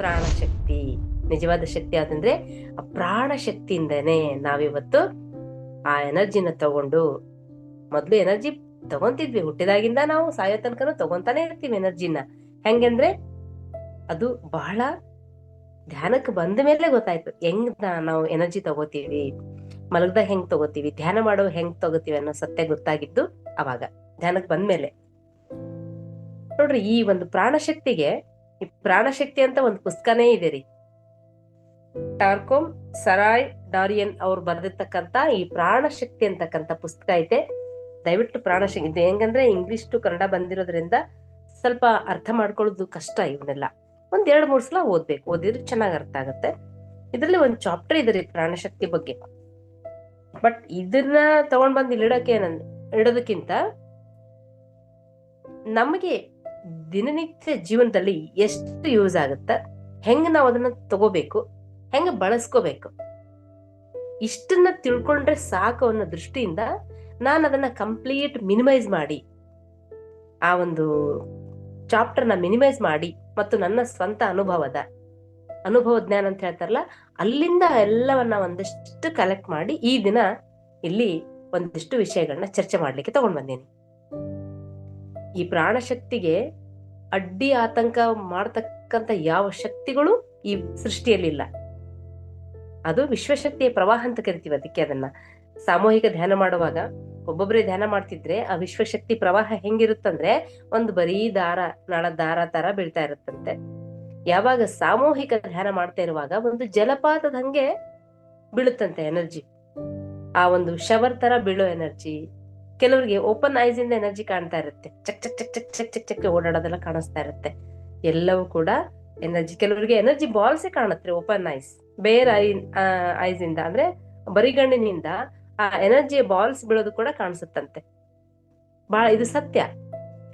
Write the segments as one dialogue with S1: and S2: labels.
S1: ಪ್ರಾಣಶಕ್ತಿ. ನಿಜವಾದ ಶಕ್ತಿ ಯಾವ್ದಂದ್ರೆ ಆ ಪ್ರಾಣ ಶಕ್ತಿಯಿಂದನೇ ನಾವಿವತ್ತು ಆ ಎನರ್ಜಿನ ತಗೊಂಡು, ಮೊದ್ಲು ಎನರ್ಜಿ ತಗೊಂತಿದ್ವಿ, ಹುಟ್ಟಿದಾಗಿಂದ ನಾವು ಸಾಯೋ ತನಕನೂ ತಗೊಂತಾನೆ ಇರ್ತೀವಿ ಎನರ್ಜಿನ. ಹೆಂಗಂದ್ರೆ ಅದು ಬಹಳ ಧ್ಯಾನಕ್ಕೆ ಬಂದ ಮೇಲೆ ಗೊತ್ತಾಯ್ತು ಹೆಂಗ್ ನಾವು ಎನರ್ಜಿ ತಗೋತೀವಿ, ಮಲಗ್ದಾಗ ಹೆಂಗ್ ತಗೋತೀವಿ, ಧ್ಯಾನ ಮಾಡೋ ಹೆಂಗ್ ತಗೋತೀವಿ ಅನ್ನೋ ಸತ್ಯ ಗೊತ್ತಾಗಿದ್ದು ಅವಾಗ ಧ್ಯಾನಕ್ಕೆ ಬಂದ್ಮೇಲೆ. ನೋಡ್ರಿ, ಈ ಒಂದು ಪ್ರಾಣಶಕ್ತಿಗೆ, ಈ ಪ್ರಾಣಶಕ್ತಿ ಅಂತ ಒಂದು ಪುಸ್ತಕನೇ ಇದೆ ರೀ. ಟಾರ್ಕೋಮ್ ಸರಾಯ್ ಡಾರಿಯನ್ ಅವ್ರು ಬರೆದಿರ್ತಕ್ಕಂತ ಈ ಪ್ರಾಣಶಕ್ತಿ ಅಂತಕ್ಕಂಥ ಪುಸ್ತಕ ಐತೆ. ದಯವಿಟ್ಟು ಪ್ರಾಣಶಕ್ತಿ ಇದು ಹೆಂಗಂದ್ರೆ ಇಂಗ್ಲಿಷ್ ಟು ಕನ್ನಡ ಬಂದಿರೋದ್ರಿಂದ ಸ್ವಲ್ಪ ಅರ್ಥ ಮಾಡ್ಕೊಳ್ಳೋದು ಕಷ್ಟ. ಇವನ್ನೆಲ್ಲ ಒಂದ್ 2-3 ಸಲ ಓದ್ಬೇಕು, ಓದಿದ್ರೆ ಚೆನ್ನಾಗ್ ಅರ್ಥ ಆಗತ್ತೆ. ಇದ್ರಲ್ಲಿ ಒಂದ್ ಚಾಪ್ಟರ್ ಇದೆ ರೀ ಪ್ರಾಣಶಕ್ತಿ ಬಗ್ಗೆ. ಬಟ್ ಇದನ್ನ ತಗೊಂಡ್ ಬಂದು ಇಡೋದಕ್ಕಿಂತ ನಮಗೆ ದಿನನಿತ್ಯ ಜೀವನದಲ್ಲಿ ಎಷ್ಟು ಯೂಸ್ ಆಗುತ್ತ, ಹೆಂಗ್ ನಾವ್ ಅದನ್ನ ತಗೋಬೇಕು, ಹೆಂಗ ಬಳಸ್ಕೋಬೇಕು, ಇಷ್ಟನ್ನ ತಿಳ್ಕೊಂಡ್ರೆ ಸಾಕು ಅನ್ನೋ ದೃಷ್ಟಿಯಿಂದ ನಾನು ಅದನ್ನ ಕಂಪ್ಲೀಟ್ ಮಿನಿಮೈಸ್ ಮಾಡಿ, ಆ ಒಂದು ಚಾಪ್ಟರ್ನ ಮಿನಿಮೈಸ್ ಮಾಡಿ ಮತ್ತು ನನ್ನ ಸ್ವಂತ ಅನುಭವ ಜ್ಞಾನ ಅಂತ ಹೇಳ್ತಾರಲ್ಲ, ಅಲ್ಲಿಂದ ಎಲ್ಲವನ್ನ ಒಂದಿಷ್ಟು ಕಲೆಕ್ಟ್ ಮಾಡಿ ಈ ದಿನ ಇಲ್ಲಿ ಒಂದಿಷ್ಟು ವಿಷಯಗಳನ್ನ ಚರ್ಚೆ ಮಾಡ್ಲಿಕ್ಕೆ ತಗೊಂಡ್ ಬಂದೀನಿ. ಈ ಪ್ರಾಣಶಕ್ತಿಗೆ ಅಡ್ಡಿ ಆತಂಕ ಮಾಡ್ತಕ್ಕಂಥ ಯಾವ ಶಕ್ತಿಗಳು ಈ ಸೃಷ್ಟಿಯಲ್ಲಿಲ್ಲ. ಅದು ವಿಶ್ವಶಕ್ತಿಯ ಪ್ರವಾಹ ಅಂತ ಕರಿತೀವಿ. ಅದಕ್ಕೆ ಅದನ್ನ ಸಾಮೂಹಿಕ ಧ್ಯಾನ ಮಾಡುವಾಗ ಒಬ್ಬೊಬ್ಬರೇ ಧ್ಯಾನ ಮಾಡ್ತಿದ್ರೆ ಆ ವಿಶ್ವಶಕ್ತಿ ಪ್ರವಾಹ ಹೆಂಗಿರುತ್ತಂದ್ರೆ ಒಂದು ಬರೀ ದಾರ ತರ ಬೀಳ್ತಾ ಇರುತ್ತಂತೆ. ಯಾವಾಗ ಸಾಮೂಹಿಕ ಧ್ಯಾನ ಮಾಡ್ತಾ ಇರುವಾಗ ಒಂದು ಜಲಪಾತದ ಹಂಗೆ ಬೀಳುತ್ತಂತೆ ಎನರ್ಜಿ. ಆ ಒಂದು ಶವರ್ ತರ ಬೀಳೋ ಎನರ್ಜಿ. ಕೆಲವರಿಗೆ ಓಪನ್ ಐಸ್ ಇಂದ ಎನರ್ಜಿ ಕಾಣ್ತಾ ಇರುತ್ತೆ, ಚಕ್ ಚಕ್ ಚಕ್ ಚಕ್ ಚಕ್ ಚಕ್ ಚಕ್ ಓಡಾಡೋದೆಲ್ಲ ಕಾಣಿಸ್ತಾ ಇರುತ್ತೆ. ಎಲ್ಲವೂ ಕೂಡ ಎನರ್ಜಿ. ಕೆಲವರಿಗೆ ಎನರ್ಜಿ ಬಾಲ್ಸೇ ಕಾಣುತ್ತೆ ಓಪನ್ ಐಸ್. ಬೇರೆ ಐಸ್ ಇಂದ ಅಂದ್ರೆ ಬರಿಗಣ್ಣಿನಿಂದ ಆ ಎನರ್ಜಿಯ ಬಾಲ್ಸ್ ಬೀಳೋದು ಕೂಡ ಕಾಣಿಸುತ್ತಂತೆ. ಬಹಳ ಇದು ಸತ್ಯ.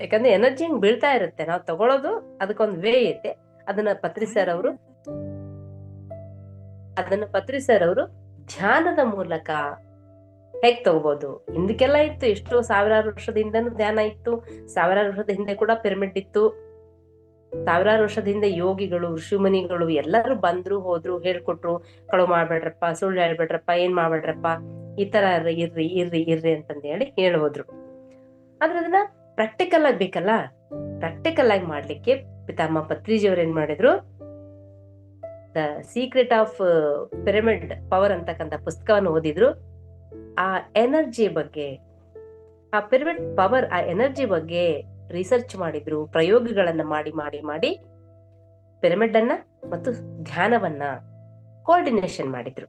S1: ಯಾಕಂದ್ರೆ ಎನರ್ಜಿ ಹಿಂಗ್ ಬೀಳ್ತಾ ಇರುತ್ತೆ, ನಾವು ತಗೊಳ್ಳೋದು ಅದಕ್ಕೊಂದು ವೇ ಐತೆ. ಅದನ್ನ ಪತ್ರಿ ಸರ್ ಅವರು ಧ್ಯಾನದ ಮೂಲಕ ಹೇಗ್ ತಗೋಬಹುದು. ಹಿಂದಕ್ಕೆಲ್ಲ ಇತ್ತು, ಎಷ್ಟೋ ಸಾವಿರಾರು ವರ್ಷದ ಹಿಂದೆನೂ ಧ್ಯಾನ ಇತ್ತು. ಸಾವಿರಾರು ವರ್ಷದ ಹಿಂದೆ ಕೂಡ ಪಿರಮಿಡ್ ಇತ್ತು. ಸಾವಿರಾರು ವರ್ಷದ ಹಿಂದೆ ಯೋಗಿಗಳು, ಋಷಿಮುನಿಗಳು ಎಲ್ಲರೂ ಬಂದ್ರು ಹೋದ್ರು, ಹೇಳ್ಕೊಟ್ರು, ಕಳುವು ಮಾಡ್ಬೇಡ್ರಪ್ಪ, ಸುಳ್ಳು ಹೇಳ್ಬೇಡ್ರಪ್ಪ, ಏನ್ ಮಾಡ್ಬೇಡ್ರಪ್ಪ, ಈ ತರ ಇರ್ರಿ ಅಂತಂದ ಹೇಳಿ ಹೋದ್ರು. ಆದ್ರೆ ಅದನ್ನ ಪ್ರಾಕ್ಟಿಕಲ್ ಆಗಿ ಬೇಕಲ್ಲ. ಪ್ರಾಕ್ಟಿಕಲ್ ಆಗಿ ಮಾಡ್ಲಿಕ್ಕೆ ಪಿತಾಮಹ ಪತ್ರಿಜಿಯವ್ರು ಏನ್ ಮಾಡಿದ್ರು, the secret of pyramid power ಅಂತಕ್ಕಂಥ ಪುಸ್ತಕವನ್ನು ಓದಿದ್ರು. ಆ ಎನರ್ಜಿ ಬಗ್ಗೆ, ಆ ಪಿರಮಿಡ್ ಪವರ್, ಆ ಎನರ್ಜಿ ಬಗ್ಗೆ ರಿಸರ್ಚ್ ಮಾಡಿದ್ರು. ಪ್ರಯೋಗಗಳನ್ನ ಮಾಡಿ ಪಿರಮಿಡ್ ಅನ್ನ ಮತ್ತು ಧ್ಯಾನವನ್ನ ಕೋಆರ್ಡಿನೇಷನ್ ಮಾಡಿದ್ರು.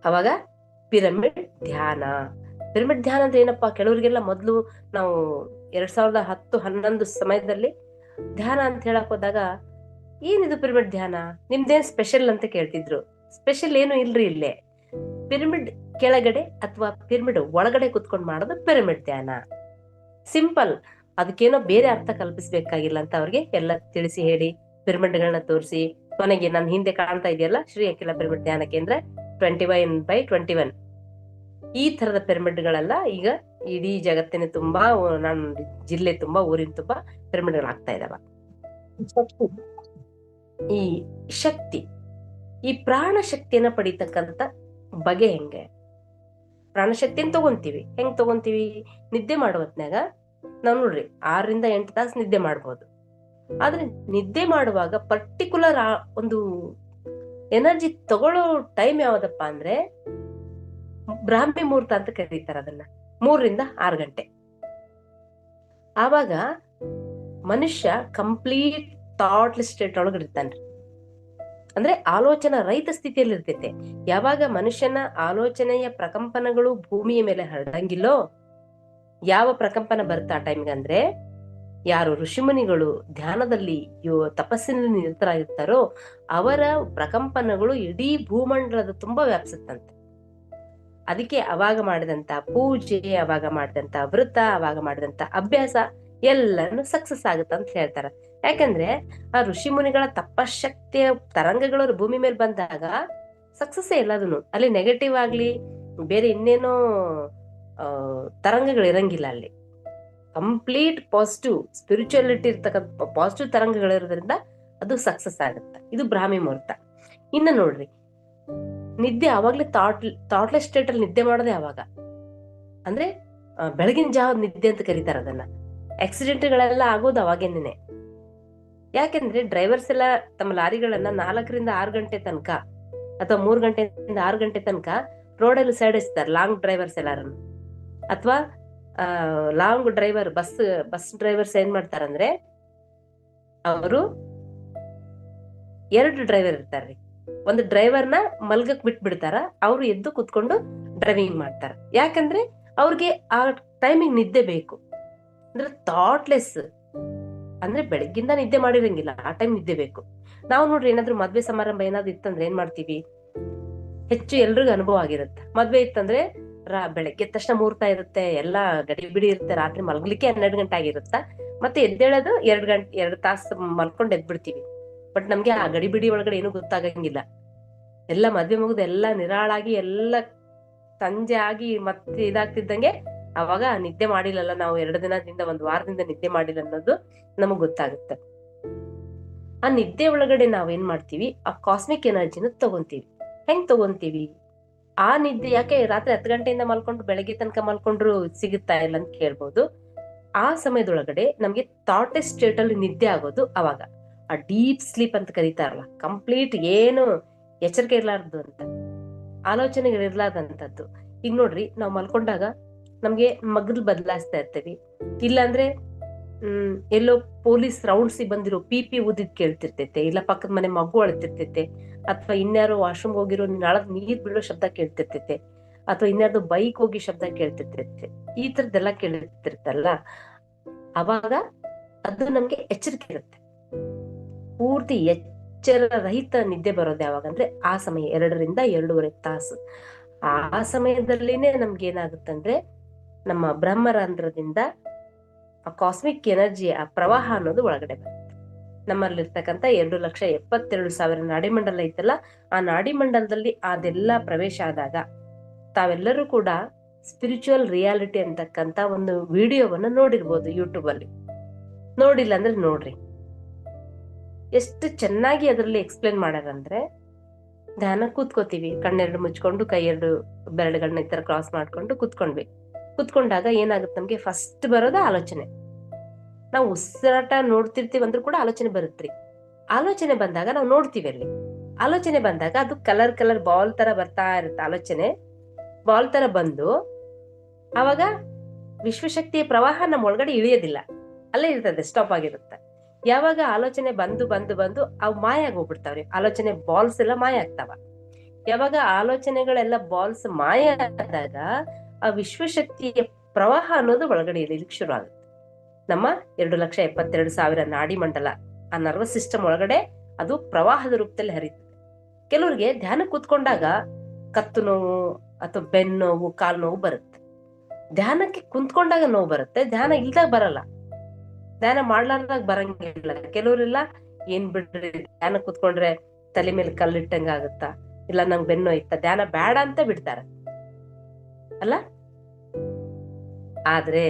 S1: ಅವಾಗ ಪಿರಮಿಡ್ ಧ್ಯಾನ ಅಂದ್ರೆ ಏನಪ್ಪಾ, ಕೆಲವರಿಗೆಲ್ಲ ಮೊದ್ಲು ನಾವು 2010-11 ಸಮಯದಲ್ಲಿ ಧ್ಯಾನ ಅಂತ ಹೇಳಕ್ ಹೋದಾಗ ಏನಿದು ಪಿರಮಿಡ್ ಧ್ಯಾನ, ನಿಮ್ದೇನ್ ಸ್ಪೆಷಲ್ ಅಂತ ಕೇಳ್ತಿದ್ರು. ಸ್ಪೆಷಲ್ ಏನು ಇಲ್ರಿ. ಇಲ್ಲೇ ಪಿರಮಿಡ್ ಕೆಳಗಡೆ ಅಥವಾ ಪಿರಮಿಡ್ ಒಳಗಡೆ ಕುತ್ಕೊಂಡ್ ಮಾಡೋದು ಪಿರಮಿಡ್ ಧ್ಯಾನ. ಸಿಂಪಲ್. ಅದಕ್ಕೇನೋ ಬೇರೆ ಅರ್ಥ ಕಲ್ಪಿಸ್ಬೇಕಾಗಿಲ್ಲ ಅಂತ ಅವ್ರಿಗೆ ಎಲ್ಲ ತಿಳಿಸಿ ಹೇಳಿ, ಪಿರಮಿಡ್ಗಳನ್ನ ತೋರಿಸಿ, ಕೊನೆಗೆ ನನ್ನ ಹಿಂದೆ ಕಾಣ್ತಾ ಇದೆಯಲ್ಲ ಶ್ರೀ ಅಖಿಲ ಪಿರಮಿಡ್ ಧ್ಯಾನ ಕೇಂದ್ರ 21/21, ಈ ತರದ ಪಿರಮಿಡ್ಗಳೆಲ್ಲ ಈಗ ಇಡೀ ಜಗತ್ತಿನ ತುಂಬಾ, ನನ್ನ ಜಿಲ್ಲೆ ತುಂಬಾ, ಊರಿನ ತುಂಬಾ ಪಿರಮಿಡ್ಗಳಾಗ್ತಾ ಇದಾವ. ಈ ಶಕ್ತಿ, ಈ ಪ್ರಾಣ ಶಕ್ತಿಯನ್ನ ಪಡಿತಕ್ಕಂತ ಬಗೆ ಹೆಂಗೆ? ಪ್ರಾಣಶಕ್ತಿಯನ್ನು ತಗೊಂತೀವಿ. ಹೆಂಗ್ ತಗೊಂತೀವಿ? ನಿದ್ದೆ ಮಾಡೋ ಹೊತ್ನ್ಯಾಗ ನಾವ್ ನೋಡ್ರಿ 6-8 ತಾಸು ನಿದ್ದೆ ಮಾಡ್ಬೋದು. ಆದ್ರೆ ನಿದ್ದೆ ಮಾಡುವಾಗ ಪರ್ಟಿಕ್ಯುಲರ್ ಒಂದು ಎನರ್ಜಿ ತಗೊಳ್ಳೋ ಟೈಮ್ ಯಾವ್ದಪ್ಪ ಅಂದ್ರೆ ಬ್ರಾಹ್ಮಿ ಮುಹೂರ್ತ ಅಂತ ಕರೀತಾರ ಅದನ್ನ. 3-6 ಗಂಟೆ. ಆವಾಗ ಮನುಷ್ಯ ಕಂಪ್ಲೀಟ್ ಥಾಟ್ಲೆಸ್ ಸ್ಟೇಟ್ ಒಳಗಡೆ ಇರ್ತಾನ್ರಿ. ಅಂದ್ರೆ ಆಲೋಚನಾ ರಹಿತ ಸ್ಥಿತಿಯಲ್ಲಿ ಇರ್ತೈತೆ. ಯಾವಾಗ ಮನುಷ್ಯನ ಆಲೋಚನೆಯ ಪ್ರಕಂಪನಗಳು ಭೂಮಿಯ ಮೇಲೆ ಹರಡಂಗಿಲ್ಲೋ, ಯಾವ ಪ್ರಕಂಪನ ಬರುತ್ತೆ ಆ ಟೈಮ್ಗೆ ಅಂದ್ರೆ, ಯಾರು ಋಷಿಮುನಿಗಳು ಧ್ಯಾನದಲ್ಲಿ ತಪಸ್ಸಿನಲ್ಲಿ ನಿರತರಾಗಿರ್ತಾರೋ ಅವರ ಪ್ರಕಂಪನಗಳು ಇಡೀ ಭೂಮಂಡಲದ ತುಂಬಾ ವ್ಯಾಪಿಸುತ್ತಂತೆ. ಅದಕ್ಕೆ ಅವಾಗ ಮಾಡಿದಂತ ಪೂಜೆ, ಅವಾಗ ಮಾಡಿದಂತ ವ್ರತ, ಅವಾಗ ಮಾಡಿದಂತ ಅಭ್ಯಾಸ ಎಲ್ಲಾನು ಸಕ್ಸಸ್ ಆಗುತ್ತಂತ ಹೇಳ್ತಾರ. ಯಾಕಂದ್ರೆ ಆ ಋಷಿ ಮುನಿಗಳ ತಪಶಕ್ತಿಯ ತರಂಗಗಳು ಭೂಮಿ ಮೇಲೆ ಬಂದಾಗ ಸಕ್ಸಸ್ ಎಲ್ಲದನ್ನು, ಅಲ್ಲಿ ನೆಗೆಟಿವ್ ಆಗ್ಲಿ ಬೇರೆ ಇನ್ನೇನೋ ತರಂಗಗಳು ಇರಂಗಿಲ್ಲ. ಅಲ್ಲಿ ಕಂಪ್ಲೀಟ್ ಪಾಸಿಟಿವ್ ಸ್ಪಿರಿಚುಯಾಲಿಟಿ ಇರ್ತಕ್ಕಂಥ ಪಾಸಿಟಿವ್ ತರಂಗಗಳಿರೋದ್ರಿಂದ ಅದು ಸಕ್ಸಸ್ ಆಗುತ್ತೆ. ಇದು ಬ್ರಾಹ್ಮಿ ಮುಹೂರ್ತ. ಇನ್ನ ನೋಡ್ರಿ, ನಿದ್ದೆ ಅವಾಗ್ಲೇ ಥಾಟ್ಲೆಸ್ ಸ್ಟೇಟ್ ಅಲ್ಲಿ ನಿದ್ದೆ ಮಾಡೋದೇ ಅವಾಗ. ಅಂದ್ರೆ ಬೆಳಗಿನ ಜಾವ ನಿದ್ದೆ ಅಂತ ಕರೀತಾರ ಅದನ್ನ. ಆಕ್ಸಿಡೆಂಟ್ಗಳೆಲ್ಲ ಆಗೋದು ಅವಾಗೇನೆ. ಯಾಕೆಂದ್ರೆ ಡ್ರೈವರ್ಸ್ ಎಲ್ಲ ತಮ್ಮ ಲಾರಿಗಳನ್ನ 4ರಿಂದ 6 ಗಂಟೆ ತನಕ ಅಥವಾ 3 ಗಂಟೆಯಿಂದ 6 ಗಂಟೆ ತನಕ ರೋಡಲ್ಲಿ ಸೈಡ್ ಹಚ್ತಾರೆ, ಲಾಂಗ್ ಡ್ರೈವರ್ಸ್ ಎಲ್ಲಾರನ್ನು. ಅಥವಾ ಲಾಂಗ್ ಡ್ರೈವರ್ ಬಸ್ ಡ್ರೈವರ್ಸ್ ಏನ್ ಮಾಡ್ತಾರಂದ್ರೆ, ಅವರು 2 ಡ್ರೈವರ್ ಇರ್ತಾರ್ರಿ. ಒಂದು ಡ್ರೈವರ್ನ ಮಲ್ಗಕ್ ಬಿಟ್ಬಿಡ್ತಾರ, ಅವ್ರು ಎದ್ದು ಕುತ್ಕೊಂಡು ಡ್ರೈವಿಂಗ್ ಮಾಡ್ತಾರ. ಯಾಕಂದ್ರೆ ಅವ್ರಿಗೆ ಆ ಟೈಮಿಗೆ ನಿದ್ದೆ ಬೇಕು. ಅಂದ್ರೆ ಥಾಟ್ಲೆಸ್, ಅಂದ್ರೆ ಬೆಳಗ್ಗಿಂದ ನಿದ್ದೆ ಮಾಡಿರಂಗಿಲ್ಲ, ಆ ಟೈಮ್ ನಿದ್ದೆ ಬೇಕು. ನಾವು ನೋಡ್ರಿ, ಏನಾದ್ರು ಮದ್ವೆ ಸಮಾರಂಭ ಏನಾದ್ರು ಇತ್ತಂದ್ರೆ ಏನ್ ಮಾಡ್ತೀವಿ, ಹೆಚ್ಚು ಎಲ್ರಿಗೂ ಅನುಭವ ಆಗಿರುತ್ತೆ. ಮದ್ವೆ ಇತ್ತಂದ್ರೆ ಬೆಳಗ್ಗೆ ತಕ್ಷಣ ಮುಹೂರ್ತ ಇರುತ್ತೆ, ಎಲ್ಲಾ ಗಡಿಬಿಡಿ ಇರುತ್ತೆ, ರಾತ್ರಿ ಮಲ್ಗ್ಲಿಕ್ಕೆ 12 ಗಂಟೆ ಆಗಿರುತ್ತ, ಮತ್ತೆ ಎದ್ದೇಳೋದು 2 ತಾಸು ಮಲ್ಕೊಂಡು ಎದ್ಬಿಡ್ತೀವಿ. ಬಟ್ ನಮ್ಗೆ ಆ ಗಡಿಬಿಡಿ ಒಳಗಡೆ ಏನು ಗೊತ್ತಾಗಂಗಿಲ್ಲ. ಎಲ್ಲ ಮದ್ವೆ ಮುಗಿದು ಎಲ್ಲ ನಿರಾಳಾಗಿ ಎಲ್ಲ ಸಂಜೆ ಆಗಿ ಮತ್ತೆ ಇದಾಗ್ತಿದ್ದಂಗೆ ಅವಾಗ ನಿದ್ದೆ ಮಾಡಿಲ್ಲಲ್ಲ ನಾವು, 2 ದಿನದಿಂದ 1 ವಾರದಿಂದ ನಿದ್ದೆ ಮಾಡಿಲ್ಲ ಅನ್ನೋದು ನಮಗ್ ಗೊತ್ತಾಗುತ್ತೆ. ಆ ನಿದ್ದೆ ಒಳಗಡೆ ನಾವೇನ್ ಮಾಡ್ತೀವಿ, ಆ ಕಾಸ್ಮಿಕ್ ಎನರ್ಜಿನ ತಗೊಂತೀವಿ. ಹೆಂಗ್ ತಗೊಂತೀವಿ? ಆ ನಿದ್ದೆ ಯಾಕೆ ರಾತ್ರಿ 10 ಗಂಟೆಯಿಂದ ಮಲ್ಕೊಂಡು ಬೆಳಗ್ಗೆ ತನಕ ಮಲ್ಕೊಂಡ್ರು ಸಿಗುತ್ತಾ ಇಲ್ಲ ಅಂತ ಕೇಳ್ಬೋದು. ಆ ಸಮಯದೊಳಗಡೆ ನಮ್ಗೆ ಥಾಟ್ಲೆಸ್ ಸ್ಟೇಟ್ ಅಲ್ಲಿ ನಿದ್ದೆ ಆಗೋದು ಅವಾಗ. ಆ ಡೀಪ್ ಸ್ಲೀಪ್ ಅಂತ ಕರೀತಾರಲ್ಲ, ಕಂಪ್ಲೀಟ್ ಏನು ಎಚ್ಚರಿಕೆ ಇರ್ಲಾರ್ದು ಅಂತ, ಆಲೋಚನೆಗಳಿರ್ಲಾರ್ದಂಥದ್ದು. ಈಗ ನೋಡ್ರಿ, ನಾವು ಮಲ್ಕೊಂಡಾಗ ನಮ್ಗೆ ಮಗ್ಲ್ ಬದಲಾಯಿಸ್ತಾ ಇರ್ತೀವಿ. ಇಲ್ಲಾಂದ್ರೆ ಎಲ್ಲೋ ಪೊಲೀಸ್ ರೌಂಡ್ಸ್ ಬಂದಿರೋ ಪಿ ಊದಿದ್ ಕೇಳ್ತಿರ್ತೈತೆ, ಇಲ್ಲ ಪಕ್ಕದ ಮನೆ ಮಗು ಅಳ್ತಿರ್ತೈತೆ, ಅಥವಾ ಇನ್ಯಾರೋ ವಾಶ್ರೂಮ್ ಹೋಗಿರೋ ನಾಳದ್ ನೀರ್ ಬೀಳೋ ಶಬ್ದ ಕೇಳ್ತಿರ್ತೈತೆ, ಅಥವಾ ಇನ್ಯಾರ್ದು ಬೈಕ್ ಹೋಗಿ ಶಬ್ದ ಕೇಳ್ತಿರ್ತೈತೆ. ಈ ತರದ್ದೆಲ್ಲ ಕೇಳ್ತಿರ್ತಲ್ಲ, ಅವಾಗ ಅದು ನಮ್ಗೆ ಎಚ್ಚರಿಕೆ ಇರುತ್ತೆ. ಪೂರ್ತಿ ಎಚ್ಚರ ರಹಿತ ನಿದ್ದೆ ಬರೋದು ಯಾವಾಗಂದ್ರೆ ಆ ಸಮಯ, 2ರಿಂದ 2.5 ತಾಸು. ಆ ಸಮಯದಲ್ಲಿನೇ ನಮ್ಗೆ ಏನಾಗುತ್ತಂದ್ರೆ, ನಮ್ಮ ಬ್ರಹ್ಮರಂಧ್ರದಿಂದ ಆ ಕಾಸ್ಮಿಕ್ ಎನರ್ಜಿ, ಆ ಪ್ರವಾಹ ಅನ್ನೋದು ಒಳಗಡೆ ಬರುತ್ತೆ. ನಮ್ಮಲ್ಲಿರ್ತಕ್ಕಂಥ 2,72,000 ನಾಡಿಮಂಡಲ ಐತಲ್ಲ, ಆ ನಾಡಿಮಂಡಲದಲ್ಲಿ ಅದೆಲ್ಲ ಪ್ರವೇಶ ಆದಾಗ ತಾವೆಲ್ಲರೂ ಕೂಡ ಸ್ಪಿರಿಚುವಲ್ ರಿಯಾಲಿಟಿ ಅಂತಕ್ಕಂಥ ಒಂದು ವಿಡಿಯೋವನ್ನ ನೋಡಿರ್ಬೋದು ಯೂಟ್ಯೂಬ್ ಅಲ್ಲಿ. ನೋಡಿಲ್ಲ ಅಂದ್ರೆ ನೋಡ್ರಿ, ಎಷ್ಟು ಚೆನ್ನಾಗಿ ಅದರಲ್ಲಿ ಎಕ್ಸ್ಪ್ಲೇನ್ ಮಾಡ್ಯಾರಂದ್ರೆ, ಧ್ಯಾನ ಕೂತ್ಕೋತೀವಿ, ಕಣ್ಣೆರಡು ಮುಚ್ಕೊಂಡು ಕೈ 2 ಬೆರಳುಗಳನ್ನ ಈ ತರ ಕ್ರಾಸ್ ಮಾಡ್ಕೊಂಡು ಕುತ್ಕೊಂಡಾಗ ಏನಾಗುತ್ತೆ, ನಮ್ಗೆ ಫಸ್ಟ್ ಬರೋದ ಆಲೋಚನೆ. ನಾವು ಉಸಿರಾಟ ನೋಡ್ತಿರ್ತೀವಿ ಅಂದ್ರೂ ಕೂಡ ಆಲೋಚನೆ ಬರುತ್ತ್ರಿ. ಆಲೋಚನೆ ಬಂದಾಗ ನಾವು ನೋಡ್ತೀವಿ, ಅಲ್ಲಿ ಆಲೋಚನೆ ಬಂದಾಗ ಅದು ಕಲರ್ ಬಾಲ್ ತರ ಬರ್ತಾ ಇರುತ್ತೆ. ಆಲೋಚನೆ ಬಾಲ್ ತರ ಬಂದು ಅವಾಗ ವಿಶ್ವಶಕ್ತಿಯ ಪ್ರವಾಹ ನಮ್ಮ ಒಳಗಡೆ ಇಳಿಯೋದಿಲ್ಲ, ಅಲ್ಲೇ ಇರ್ತದೆ, ಸ್ಟಾಪ್ ಆಗಿರುತ್ತೆ. ಯಾವಾಗ ಆಲೋಚನೆ ಬಂದು ಅವು ಮಾಯ ಆಗೋಗ್ಬಿಡ್ತಾವ್ರಿ. ಆಲೋಚನೆ ಬಾಲ್ಸ್ ಎಲ್ಲ ಮಾಯ ಆಗ್ತಾವ. ಯಾವಾಗ ಆಲೋಚನೆಗಳೆಲ್ಲ ಬಾಲ್ಸ್ ಮಾಯ ಆದಾಗ ಆ ವಿಶ್ವಶಕ್ತಿಯ ಪ್ರವಾಹ ಅನ್ನೋದು ಒಳಗಡೆ ಇಳಿಲಿಕ್ಕೆ ಶುರು ಆಗುತ್ತೆ. ನಮ್ಮ 2,72,000 ನಾಡಿ ಮಂಡಲ, ಆ ನರ್ವಸ್ ಸಿಸ್ಟಮ್ ಒಳಗಡೆ ಅದು ಪ್ರವಾಹದ ರೂಪದಲ್ಲಿ ಹರಿತದೆ. ಕೆಲವ್ರಿಗೆ ಧ್ಯಾನ ಕೂತ್ಕೊಂಡಾಗ ಕತ್ತು ನೋವು ಅಥವಾ ಬೆನ್ನು ನೋವು, ಕಾಲು ನೋವು ಬರುತ್ತೆ. ಧ್ಯಾನಕ್ಕೆ ಕುಂತ್ಕೊಂಡಾಗ ನೋವು ಬರುತ್ತೆ, ಧ್ಯಾನ ಇಲ್ದಾಗ ಬರಲ್ಲ, ಧ್ಯಾನ ಮಾಡ್ಲಾರ್ದಾಗ ಬರಂಗಿಲ್ಲ. ಕೆಲವ್ರೆಲ್ಲ ಏನ್ ಬಿಡ್ರಿ, ಧ್ಯಾನ ಕೂತ್ಕೊಂಡ್ರೆ ತಲೆ ಮೇಲೆ ಕಲ್ಲಿಟ್ಟಂಗ ಆಗುತ್ತಾ, ಇಲ್ಲ ನಂಗೆ ಬೆನ್ನು ಐತ, ಧ್ಯಾನ ಬೇಡ ಅಂತ ಬಿಡ್ತಾರ ಅಲ್ಲ. ಆದ್ರೆ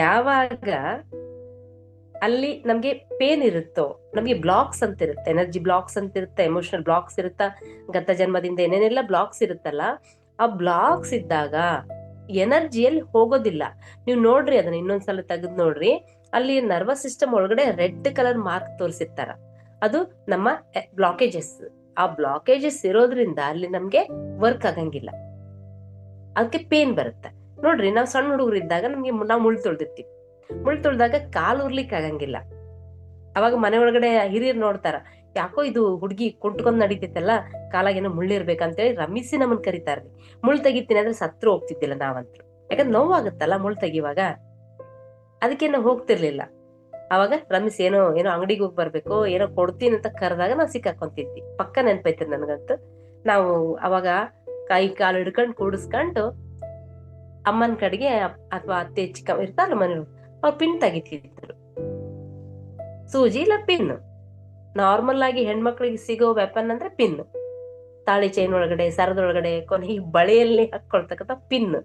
S1: ಯಾವಾಗ ಅಲ್ಲಿ ನಮ್ಗೆ ಪೇನ್ ಇರುತ್ತೋ, ನಮ್ಗೆ ಬ್ಲಾಕ್ಸ್ ಅಂತ ಇರುತ್ತೆ, ಎನರ್ಜಿ ಬ್ಲಾಕ್ಸ್ ಅಂತ ಇರುತ್ತೆ, ಎಮೋಷನಲ್ ಬ್ಲಾಕ್ಸ್ ಇರುತ್ತಾ, ಗತ ಜನ್ಮದಿಂದ ಏನೇನೆಲ್ಲ ಬ್ಲಾಕ್ಸ್ ಇರುತ್ತಲ್ಲ, ಆ ಬ್ಲಾಕ್ಸ್ ಇದ್ದಾಗ ಎನರ್ಜಿಯಲ್ಲಿ ಹೋಗೋದಿಲ್ಲ. ನೀವು ನೋಡ್ರಿ, ಅದನ್ನ ಇನ್ನೊಂದ್ಸಲ ತೆಗೆದು ನೋಡ್ರಿ, ಅಲ್ಲಿ ನರ್ವಸ್ ಸಿಸ್ಟಮ್ ಒಳಗಡೆ ರೆಡ್ ಕಲರ್ ಮಾರ್ಕ್ ತೋರಿಸಿರ್ತಾರ, ಅದು ನಮ್ಮ ಬ್ಲಾಕೇಜಸ್. ಆ ಬ್ಲಾಕೇಜಸ್ ಇರೋದ್ರಿಂದ ಅಲ್ಲಿ ನಮ್ಗೆ ವರ್ಕ್ ಆಗಂಗಿಲ್ಲ, ಅದಕ್ಕೆ ಪೇನ್ ಬರುತ್ತೆ. ನೋಡ್ರಿ, ನಾವ್ ಸಣ್ಣ ಹುಡುಗರು ಇದ್ದಾಗ ನಮ್ಗೆ ನಾವು ಮುಳ್ಳು ತೊಳ್ದಾಗ ಕಾಲು ಉರ್ಲಿಕ್ಕೆ ಆಗಂಗಿಲ್ಲ. ಅವಾಗ ಮನೆ ಒಳಗಡೆ ಹಿರಿಯರು ನೋಡ್ತಾರ, ಯಾಕೋ ಇದು ಹುಡುಗಿ ಕುಂಟ್ಕೊಂಡ್ ನಡೀತೈತಲ್ಲ, ಕಾಲಾಗೇನೋ ಮುಳ್ಳಿರ್ಬೇಕಂತೇಳಿ ರಮಿಸಿ ನಮ್ಮನ್ ಕರಿತಾರ್ರಿ. ಮುಳ್ಳು ತೆಗಿತೀನಿ ಅಂದ್ರೆ ಸತ್ರು ಹೋಗ್ತಿದ್ದಿಲ್ಲ ನಾವಂತ್ರು, ಯಾಕಂದ್ರೆ ನೋವಾಗುತ್ತಲ್ಲ ಮುಳ್ಳು ತೆಗಿವಾಗ. ಅದಕ್ಕೆ ನಾವು ಹೋಗ್ತಿರ್ಲಿಲ್ಲ. ಅವಾಗ ರಮಿಸ್ ಏನೋ ಅಂಗಡಿಗೆ ಹೋಗಿ ಬರ್ಬೇಕು, ಏನೋ ಕೊಡ್ತೀನಿ ಅಂತ ಕರೆದಾಗ ನಾವು ಸಿಕ್ಕಾಕೊಂತಿದ್ವಿ. ಪಕ್ಕ ನೆನ್ಪೈತಿರ್ ನನ್ಗಂತೂ. ನಾವು ಅವಾಗ ಕೈ ಕಾಲು ಹಿಡ್ಕೊಂಡು ಕೂಡಿಸ್ಕೊಂಡು ಅಮ್ಮನ ಕಡೆಗೆ ಅಥವಾ ಅತ್ತೆ ಚಿಕ್ಕ ಇರ್ತಾರಲ್ಲ ಮನೆಯವ್ರು, ಅವ್ರು ಪಿನ್ ತೆಗಿತಿದ್ರು. ಸೂಜಿ ಇಲ್ಲ ಪಿನ್. ನಾರ್ಮಲ್ ಆಗಿ ಹೆಣ್ಮಕ್ಳಿಗೆ ಸಿಗೋ ವೆಪನ್ ಅಂದ್ರೆ ಪಿನ್. ತಾಳಿ ಚೈನ್ ಒಳಗಡೆ, ಸರದೊಳಗಡೆ, ಕೊನೆಗೆ ಬಳೆಯಲ್ಲಿ ಹಾಕೊಳ್ತಕ್ಕಂಥ ಪಿನ್,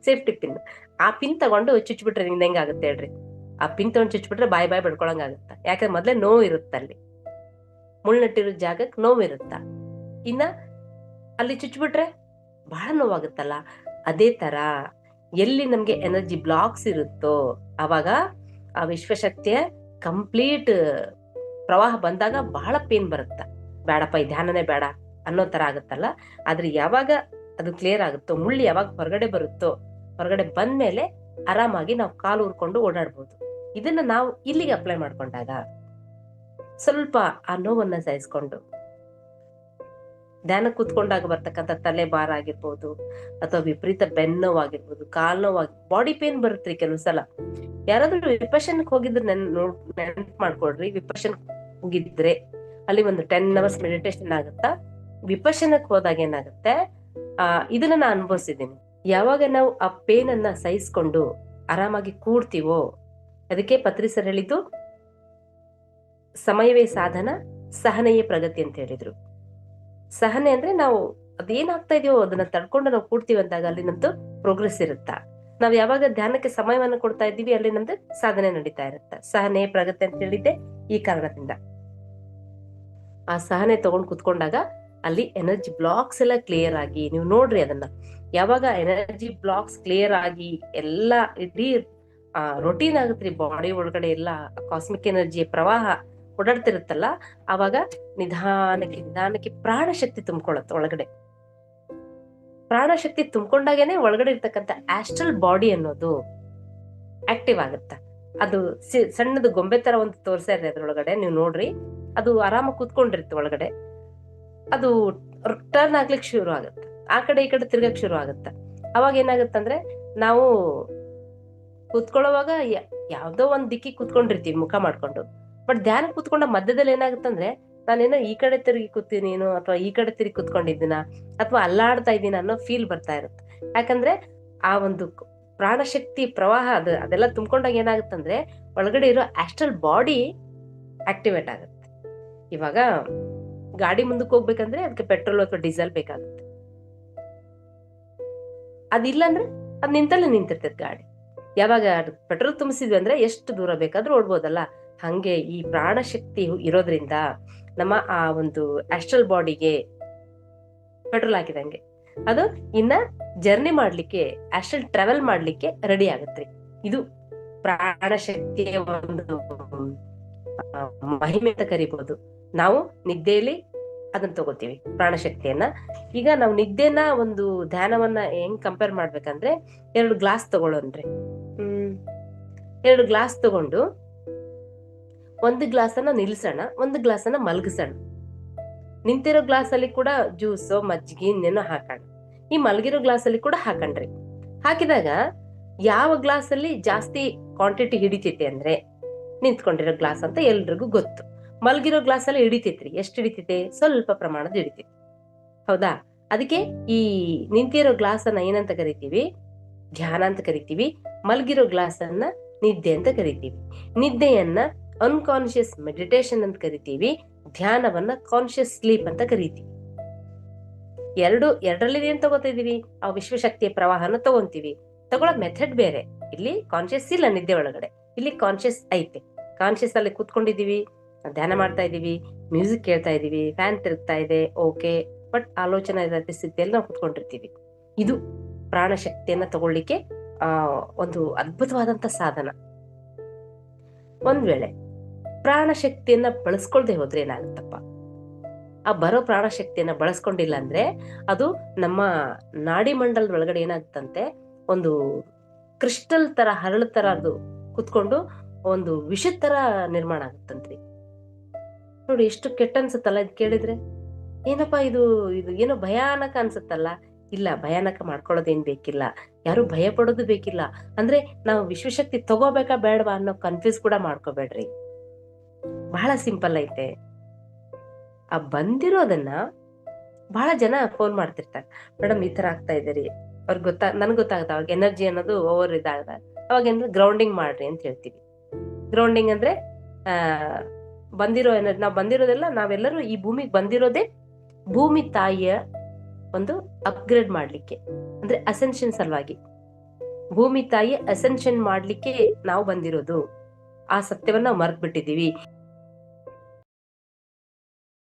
S1: ಸೇಫ್ಟಿ ಪಿನ್. ಆ ಪಿನ್ ತಗೊಂಡು ಚುಚ್ಬಿಟ್ರೆ ನಿಂದ ಹೆಂಗಾಗುತ್ತೆ ಹೇಳ್ರಿ? ಆ ಪಿನ್ ತಗೊಂಡು ಚುಚ್ಬಿಟ್ರೆ ಬಾಯಿ ಬಡ್ಕೊಳಂಗ ಆಗುತ್ತೆ. ಯಾಕಂದ್ರೆ ಮೊದ್ಲೇ ನೋವು ಇರುತ್ತಲ್ಲಿ. ಮುಳ್ಳಿಟ್ಟಿರೋ ಜಾಗಕ್ಕೆ ನೋವಿರುತ್ತ, ಇನ್ನ ಅಲ್ಲಿ ಚುಚ್ಬಿಟ್ರೆ ಬಹಳ ನೋವಾಗುತ್ತಲ್ಲ. ಅದೇ ತರ ಎಲ್ಲಿ ನಮ್ಗೆ ಎನರ್ಜಿ ಬ್ಲಾಕ್ಸ್ ಇರುತ್ತೋ ಅವಾಗ ಆ ವಿಶ್ವಶಕ್ತಿಯ ಕಂಪ್ಲೀಟ್ ಪ್ರವಾಹ ಬಂದಾಗ ಬಹಳ ಪೇನ್ ಬರುತ್ತ. ಬೇಡಪ್ಪ ಈ ಧ್ಯಾನನೇ ಬೇಡ ಅನ್ನೋ ತರ ಆಗುತ್ತಲ್ಲ. ಆದ್ರೆ ಯಾವಾಗ ಅದು ಕ್ಲಿಯರ್ ಆಗುತ್ತೋ, ಮುಳ್ಳು ಯಾವಾಗ ಹೊರಗಡೆ ಬರುತ್ತೋ, ಹೊರಗಡೆ ಬಂದ್ಮೇಲೆ ಆರಾಮಾಗಿ ನಾವು ಕಾಲು ಊರ್ಕೊಂಡು ಓಡಾಡ್ಬೋದು. ಇದನ್ನ ನಾವು ಇಲ್ಲಿಗೆ ಅಪ್ಲೈ ಮಾಡ್ಕೊಂಡಾಗ ಸ್ವಲ್ಪ ಆ ನೋವನ್ನ ಸಹಿಸ್ಕೊಂಡು ಧ್ಯಾನ ಕೂತ್ಕೊಂಡಾಗ ಬರ್ತಕ್ಕಂಥ ತಲೆ ಭಾರ ಆಗಿರ್ಬೋದು, ಅಥವಾ ವಿಪರೀತ ಬೆನ್ನೋವಾಗಿರ್ಬೋದು, ಕಾಲ್ ನೋವಾಗಿ, ಬಾಡಿ ಪೇನ್ ಬರುತ್ತೆ ಕೆಲವು ಸಲ. ಯಾರಾದ್ರೂ ವಿಪಶನಕ್ಕೆ ಹೋಗಿದ್ರೆ ನೆನ್ಪ್ ಮಾಡ್ಕೊಡ್ರಿ. ವಿಪಶನ್ ಹೋಗಿದ್ರೆ ಅಲ್ಲಿ ಒಂದು 10 hours ಮೆಡಿಟೇಷನ್ ಆಗುತ್ತಾ. ವಿಪಶನಕ್ಕೆ ಹೋದಾಗ ಏನಾಗುತ್ತೆ, ಇದನ್ನ ನಾನು ಅನುಭವಿಸಿದ್ದೀನಿ. ಯಾವಾಗ ನಾವು ಆ ಪೇನ್ ಅನ್ನ ಸಹಿಸ್ಕೊಂಡು ಆರಾಮಾಗಿ ಕೂಡ್ತೀವೋ, ಅದಕ್ಕೆ ಪತ್ರಿ ಸರ್ ಹೇಳಿದ್ದು ಸಮಯವೇ ಸಾಧನ, ಸಹನೆಯೇ ಪ್ರಗತಿ ಅಂತ ಹೇಳಿದ್ರು. ಸಹನೆ ಅಂದ್ರೆ ನಾವು ಅದೇನಾಗ್ತಾ ಇದೆಯೋ ಅದನ್ನ ತಡ್ಕೊಂಡು ನಾವು ಕೂಡ್ತೀವಿ ಅಂದಾಗ ಅಲ್ಲಿ ನಮ್ದು ಪ್ರೋಗ್ರೆಸ್ ಇರುತ್ತ. ನಾವ್ ಯಾವಾಗ ಧ್ಯಾನಕ್ಕೆ ಸಮಯವನ್ನು ಕೊಡ್ತಾ ಇದ್ದೀವಿ ಅಲ್ಲಿ ನಮ್ದು ಸಾಧನೆ ನಡೀತಾ ಇರುತ್ತ. ಸಹನೆ ಪ್ರಗತಿ ಅಂತ ಹೇಳಿದ್ದೆ ಈ ಕಾರಣದಿಂದ. ಆ ಸಹನೆ ತಗೊಂಡ್ ಕುತ್ಕೊಂಡಾಗ ಅಲ್ಲಿ ಎನರ್ಜಿ ಬ್ಲಾಕ್ಸ್ ಎಲ್ಲ ಕ್ಲಿಯರ್ ಆಗಿ, ನೀವು ನೋಡ್ರಿ ಅದನ್ನ, ಯಾವಾಗ ಎನರ್ಜಿ ಬ್ಲಾಕ್ಸ್ ಕ್ಲಿಯರ್ ಆಗಿ ಎಲ್ಲ ಇಡೀ ರೊಟೀನ್ ಆಗುತ್ತ್ರಿ ಬಾಡಿ ಒಳಗಡೆ ಎಲ್ಲ ಕಾಸ್ಮಿಕ್ ಎನರ್ಜಿ ಪ್ರವಾಹ ಓಡಾಡ್ತಿರುತ್ತಲ್ಲ, ಆವಾಗ ನಿಧಾನಕ್ಕೆ ಪ್ರಾಣಶಕ್ತಿ ತುಂಬಿಕೊಳ್ಳುತ್ತೆ ಒಳಗಡೆ. ಪ್ರಾಣಶಕ್ತಿ ತುಂಬಿಕೊಂಡಾಗೇನೆ ಒಳಗಡೆ ಇರ್ತಕ್ಕಂಥ ಆಸ್ಟ್ರಲ್ ಬಾಡಿ ಅನ್ನೋದು ಆಕ್ಟಿವ್ ಆಗುತ್ತ. ಅದು ಸಣ್ಣದು ಗೊಂಬೆ ತರ ಒಂದು ತೋರ್ಸಾ ಇರ್ರಿ ಅದ್ರೊಳಗಡೆ, ನೀವು ನೋಡ್ರಿ. ಅದು ಆರಾಮಾಗಿ ಕೂತ್ಕೊಂಡಿರುತ್ತೆ ಒಳಗಡೆ. ಅದು ಟರ್ನ್ ಆಗ್ಲಿಕ್ಕೆ ಶುರು ಆಗುತ್ತೆ, ಆ ಕಡೆ ಈ ಕಡೆ ತಿರ್ಗಕ್ ಶುರು ಆಗುತ್ತೆ. ಅವಾಗ ಏನಾಗುತ್ತಂದ್ರೆ ನಾವು ಕೂತ್ಕೊಳ್ಳೋವಾಗ ಯಾವ್ದೋ ಒಂದ್ ದಿಕ್ಕಿಗೆ ಕೂತ್ಕೊಂಡಿರ್ತೀವಿ ಮುಖ ಮಾಡ್ಕೊಂಡು. ಬಟ್ ಧ್ಯಾನ ಕೂತ್ಕೊಂಡ ಮಧ್ಯದಲ್ಲಿ ಏನಾಗುತ್ತಂದ್ರೆ ನಾನೇನೋ ಈ ಕಡೆ ತಿರುಗಿ ಕೂತೀನೇನೋ, ಅಥವಾ ಈ ಕಡೆ ತಿರುಗಿ ಕೂತ್ಕೊಂಡಿದ್ದೀನ, ಅಥವಾ ಅಲ್ಲಾಡ್ತಾ ಇದ್ದೀನ ಅನ್ನೋ ಫೀಲ್ ಬರ್ತಾ ಇರುತ್ತೆ. ಯಾಕಂದ್ರೆ ಆ ಒಂದು ಪ್ರಾಣಶಕ್ತಿ ಪ್ರವಾಹ ಅದೆಲ್ಲ ತುಂಬಿಕೊಂಡಾಗ ಏನಾಗುತ್ತಂದ್ರೆ ಒಳಗಡೆ ಇರೋ ಆಸ್ಟ್ರಲ್ ಬಾಡಿ ಆಕ್ಟಿವೇಟ್ ಆಗುತ್ತೆ. ಇವಾಗ ಗಾಡಿ ಮುಂದಕ್ಕೆ ಹೋಗ್ಬೇಕಂದ್ರೆ ಅದಕ್ಕೆ ಪೆಟ್ರೋಲ್ ಅಥವಾ ಡೀಸೆಲ್ ಬೇಕಾಗುತ್ತೆ. ಅದಿಲ್ಲ ಅಂದ್ರೆ ಅದ್ ನಿಂತಲ್ಲೇ ನಿಂತಿರ್ತೈತೆ ಗಾಡಿ. ಯಾವಾಗ ಪೆಟ್ರೋಲ್ ತುಂಬಿಸಿದ್ವಿ ಅಂದ್ರೆ ಎಷ್ಟು ದೂರ ಬೇಕಾದ್ರೂ ಓಡ್ಬೋದಲ್ಲ. ಹಂಗೆ ಈ ಪ್ರಾಣಶಕ್ತಿ ಇರೋದ್ರಿಂದ ನಮ್ಮ ಆ ಒಂದು ಆಸ್ಟ್ರಲ್ ಬಾಡಿಗೆ ಪೆಟ್ರೋಲ್ ಹಾಕಿದಂಗೆ ಅದು ಇನ್ನ ಜರ್ನಿ ಮಾಡ್ಲಿಕ್ಕೆ, ಆಸ್ಟ್ರಲ್ ಟ್ರಾವೆಲ್ ಮಾಡ್ಲಿಕ್ಕೆ ರೆಡಿ ಆಗತ್ರಿ. ಇದು ಪ್ರಾಣಶಕ್ತಿಯ ಒಂದು ಮಹಿಮೆ ಅಂತ ಕರಿಬಹುದು. ನಾವು ನಿದ್ದೆಯಲ್ಲಿ ಅದನ್ನ ತಗೋತೀವಿ ಪ್ರಾಣಶಕ್ತಿಯನ್ನ. ಈಗ ನಾವು ನಿದ್ದೆನ ಒಂದು ಧ್ಯಾನವನ್ನ ಹೆಂಗ್ ಕಂಪೇರ್ ಮಾಡ್ಬೇಕಂದ್ರೆ, 2 ಗ್ಲಾಸ್ ತಗೊಳ್ಳೋನ್ರಿ. 2 ಗ್ಲಾಸ್ ತಗೊಂಡು ಒಂದು ಗ್ಲಾಸನ್ನ ನಿಲ್ಸೋಣ, ಒಂದು ಗ್ಲಾಸನ್ನ ಮಲಗಿಸೋಣ. ನಿಂತಿರೋ ಗ್ಲಾಸ್ ಅಲ್ಲಿ ಕೂಡ ಜ್ಯೂಸೋ ಮಜ್ಜಿಗೆ ಇನ್ನೇನೋ ಹಾಕೋಣ. ಈ ಮಲಗಿರೋ ಗ್ಲಾಸ್ ಅಲ್ಲಿ ಕೂಡ ಹಾಕಣ್ರಿ. ಹಾಕಿದಾಗ ಯಾವ ಗ್ಲಾಸ್ ಅಲ್ಲಿ ಜಾಸ್ತಿ ಕ್ವಾಂಟಿಟಿ ಹಿಡಿತೈತಿ ಅಂದ್ರೆ ನಿಂತ್ಕೊಂಡಿರೋ ಗ್ಲಾಸ್ ಅಂತ ಎಲ್ರಿಗೂ ಗೊತ್ತು. ಮಲಗಿರೋ ಗ್ಲಾಸ್ ಅಲ್ಲಿ ಹಿಡಿತೈತ್ರಿ. ಎಷ್ಟು ಹಿಡಿತೈತೆ? ಸ್ವಲ್ಪ ಪ್ರಮಾಣದ ಹಿಡಿತೈತಿ, ಹೌದಾ? ಅದಕ್ಕೆ ಈ ನಿಂತಿರೋ ಗ್ಲಾಸ್ ಅನ್ನ ಏನಂತ ಕರಿತೀವಿ? ಧ್ಯಾನ ಅಂತ ಕರಿತೀವಿ. ಮಲಗಿರೋ ಗ್ಲಾಸ್ ಅನ್ನ ನಿದ್ದೆ ಅಂತ ಕರಿತೀವಿ. ನಿದ್ದೆಯನ್ನ ಅನ್ಕಾನ್ಶಿಯಸ್ ಮೆಡಿಟೇಷನ್ ಅಂತ ಕರಿತೀವಿ. ಧ್ಯಾನವನ್ನ ಕಾನ್ಶಿಯಸ್ ಸ್ಲೀಪ್ ಅಂತ ಕರಿತೀವಿ. ಎರಡರಲ್ಲಿ ಏನ್ ತಗೋತಾ ಇದೀವಿ? ಆ ವಿಶ್ವಶಕ್ತಿಯ ಪ್ರವಾಹನ ತಗೊಂತೀವಿ. ತಗೊಳ್ಳೋ ಮೆಥಡ್ ಬೇರೆ. ಇಲ್ಲಿ ಕಾನ್ಶಿಯಸ್ ಇಲ್ಲ ನಿದ್ದೆ ಒಳಗಡೆ, ಇಲ್ಲಿ ಕಾನ್ಶಿಯಸ್ ಐತೆ. ಕಾನ್ಶಿಯಸ್ ಅಲ್ಲಿ ಕೂತ್ಕೊಂಡಿದೀವಿ, ಧ್ಯಾನ ಮಾಡ್ತಾ ಇದೀವಿ, ಮ್ಯೂಸಿಕ್ ಕೇಳ್ತಾ ಇದೀವಿ, ಫ್ಯಾನ್ ತಿರುಗ್ತಾ ಇದೆ, ಓಕೆ. ಬಟ್ ಆಲೋಚನೆ ಸ್ಥಿತಿಯಲ್ಲಿ ನಾವು ಕೂತ್ಕೊಂಡಿರ್ತೀವಿ. ಇದು ಪ್ರಾಣಶಕ್ತಿಯನ್ನ ತಗೊಳ್ಳಿಕ್ಕೆ ಒಂದು ಅದ್ಭುತವಾದಂತ ಸಾಧನ. ಒಂದ್ ವೇಳೆ ಪ್ರಾಣಶಕ್ತಿಯನ್ನ ಬಳಸ್ಕೊಳ್ದೆ ಹೋದ್ರೆ ಏನಾಗುತ್ತಪ್ಪ? ಆ ಬರೋ ಪ್ರಾಣಶಕ್ತಿಯನ್ನ ಬಳಸ್ಕೊಂಡಿಲ್ಲ ಅಂದ್ರೆ ಅದು ನಮ್ಮ ನಾಡಿ ಮಂಡಲದ ಒಳಗಡೆ ಏನಾಗುತ್ತಂತೆ, ಒಂದು ಕ್ರಿಸ್ಟಲ್ ತರ ಹರಳ ತರ ಅದು ಕುತ್ಕೊಂಡು ಒಂದು ವಿಷದ ತರ ನಿರ್ಮಾಣ ಆಗುತ್ತಂತ್ರಿ. ನೋಡಿ ಎಷ್ಟು ಕೆಟ್ಟ ಅನ್ಸುತ್ತಲ್ಲ ಇದು ಕೇಳಿದ್ರೆ. ಏನಪ್ಪಾ ಇದು ಏನೋ ಭಯಾನಕ ಅನ್ಸುತ್ತಲ್ಲ. ಇಲ್ಲ, ಭಯಾನಕ ಮಾಡ್ಕೊಳ್ಳೋದೇನ್ ಬೇಕಿಲ್ಲ, ಯಾರು ಭಯ ಪಡೋದು ಬೇಕಿಲ್ಲ. ಅಂದ್ರೆ ನಾವು ವಿಶ್ವಶಕ್ತಿ ತಗೋಬೇಕಾ ಬೇಡವಾ ಅನ್ನೋ ಕನ್ಫ್ಯೂಸ್ ಕೂಡ ಮಾಡ್ಕೋಬೇಡ್ರಿ. ಬಹಳ ಸಿಂಪಲ್ ಐತೆ. ಆ ಬಂದಿರೋದನ್ನ ಬಹಳ ಜನ ಫೋನ್ ಮಾಡ್ತಿರ್ತಾರೆ, ಮೇಡಮ್ ಈ ತರ ಆಗ್ತಾ ಇದೆ. ಅವ್ರಿಗೆ ನನ್ಗೆ ಗೊತ್ತಾಗುತ್ತೆ ಅವಾಗ ಎನರ್ಜಿ ಅನ್ನೋದು ಓವರ್ ಇದಾಗ. ಅವಾಗ ಏನಾದ್ರು ಗ್ರೌಂಡಿಂಗ್ ಮಾಡ್ರಿ ಅಂತ ಹೇಳ್ತೀವಿ. ಗ್ರೌಂಡಿಂಗ್ ಅಂದ್ರೆ ಬಂದಿರೋ ಎನರ್ಜಿ, ನಾವು ಬಂದಿರೋದೆಲ್ಲ, ನಾವೆಲ್ಲರೂ ಈ ಭೂಮಿಗೆ ಬಂದಿರೋದೇ ಭೂಮಿ ತಾಯಿಯ ಒಂದು ಅಪ್ಗ್ರೇಡ್ ಮಾಡ್ಲಿಕ್ಕೆ, ಅಂದ್ರೆ ಅಸೆನ್ಷನ್ ಸಲುವಾಗಿ. ಭೂಮಿ ತಾಯಿ ಅಸೆನ್ಷನ್ ಮಾಡ್ಲಿಕ್ಕೆ ನಾವು ಬಂದಿರೋದು. ಆ ಸತ್ಯವನ್ನ ನಾವು ಮರ್ತ್ ಬಿಟ್ಟಿದೀವಿ.